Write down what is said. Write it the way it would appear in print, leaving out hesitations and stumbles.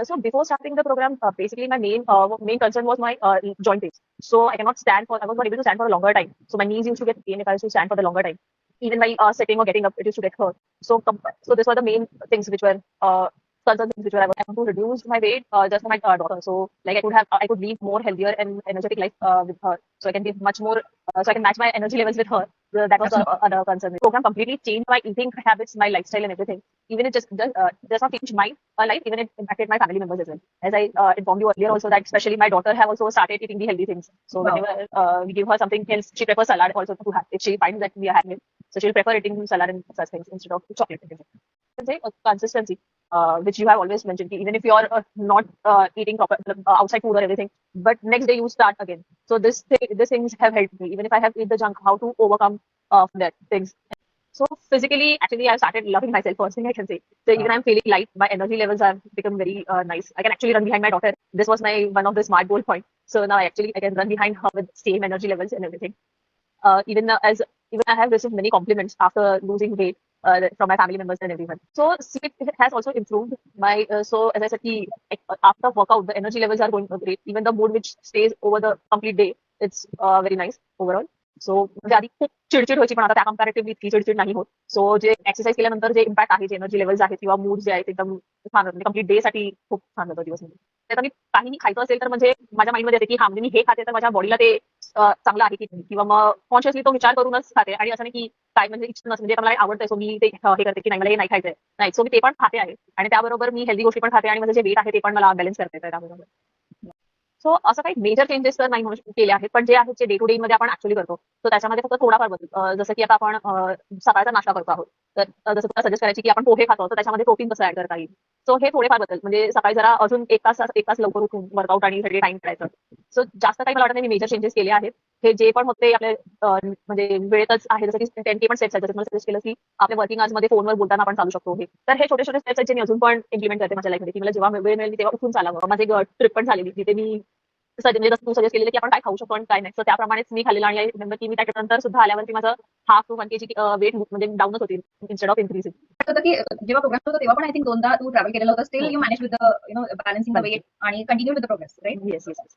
So before starting the program, basically my main concern was my joint pain. So I cannot stand for I was not able to stand for a longer time. So my knees used to get pain if I used to stand for the longer time. Even by sitting or getting up, it used to get hurt. So these were the main things which were concern things which were I was able to reduce my weight just for my daughter. So like I could live more healthier and energetic life with her. So I can give much more. So I can match my energy levels with her. That was the other concern. The program completely changed my eating habits, my lifestyle, and everything. Even it just does not change my life. Even it impacted my family members as well. As I informed you earlier, also that especially my daughter have also started eating the healthy things. So Wow. whenever we give her something else, she prefers salad also to have. If she finds that we are having it, so she'll prefer eating salad and such things instead of chocolate. Can say consistency, which you have always mentioned. Even if you are not eating proper outside food or everything, but next day you start again. So these things have helped me. Even if I have eat the junk, how to overcome that things. So physically, actually, I started loving myself. First thing I can say. So even I'm feeling light. My energy levels have become very nice. I can actually run behind my daughter. This was my one of the smart goal point. So now I can run behind her with same energy levels and everything. Even as even I have received many compliments after losing weight from my family members and everyone. So sleep has also improved. My so as I said, after workout the energy levels are going great. Even the mood which stays over the complete day, it's very nice overall. सो म्हणजे आधी खूप चिडचिड व्हायची पण आता त्या comparatively इतकी चिडचिड नाही होत. सो जे एक्सरसाइज केल्यानंतर जे इम्पॅक्ट आहे, जे एनर्जी लेवल्स आहेत किंवा मूड जे आहेत एकदम छान होतं. म्हणजे कंप्लीट डे साठी खूप छान होतं दिवस म्हणजे. त्यात मी काहीही खायचं असेल तर म्हणजे माझ्या माइंडमध्ये येते की हा म्हणजे मी हे खाते तर माझ्या बॉडीला ते चांगलं आहे की नाही किंवा मग कॉन्शियसली तो विचार करूनच खाते आणि असं नाही की काय म्हणजे इच्छा नसतं म्हणजे मला आवडतंय सो मी ते हे करते की नाही मला हे नाही खायचंय नाही सो मी ते पण खाते आहे आणि त्याबरोबर मी हेल्दी गोष्टी पण खाते आणि माझं जे वेट आहे ते पण मला बॅलन्स करता येतं त्याबरोबर. सो असं काही मेजर चेंजेस तर नाही केले आहेत, पण जे आहेत जे डे टू डे मध्ये आपण ऍक्च्युअली करतो. सो त्याच्यामध्ये फक्त थोडाफार बदल जसं की आता आपण सकाळचा नाश्ता करतो आहोत. तर जसं तुला सजेस्ट करायची की आपण पोहे खातो तर त्याच्यामध्ये प्रोटीन कसं ऍड करता येईल. सो हे थोडेफार बदल म्हणजे सकाळी जरा अजून एक तास लवकर उठून वर्कआउट आणि सगळे टाइम करायचं. सो जास्त काही मला वाटत नाही मी मेजर चेंजेस केले आहेत. हे जे पण होते आपले म्हणजे वेळेतच आहे जसं की 10K पण स्टेप्स आहेत जसं मला सजेस्ट केलं की आपल्या वर्किंग आवर्स मध्ये फोनवर बोलताना आपण चालू शकतो हे. तर हे छोटे छोटे स्टेप्स आहेत जे मी अजून पण इम्प्लिमेंट करते माझ्या लाईफमध्ये की मला जेव्हा वेळ मिळेल तेव्हा उठून चालावं. माझी एक ट्रिप पण झालेली जिथे मी म्हणजे जसं तू सजेस्ट केलेलं की आपण काय खाऊ शकतो आणि काय नाही. तर त्याप्रमाणेच मी खाल्लेलं आणि आय रिमेंबर की मी त्याच्यानंतर सुद्धा आल्यावरती माझं 1/2 to 1 kg वेट म्हणजे डाऊनच होती इन्स्टेड ऑफ इन्क्रीजिंग. होतं की जेव्हा प्रोग्राम होतो तेव्हा पण आय थिंक दोनदा तू ट्रॅव्हल केलेलं होतं. स्टील हो. You manage with the balancing the बरोबर. वेट आणि continue with the progress, right? Yes yes.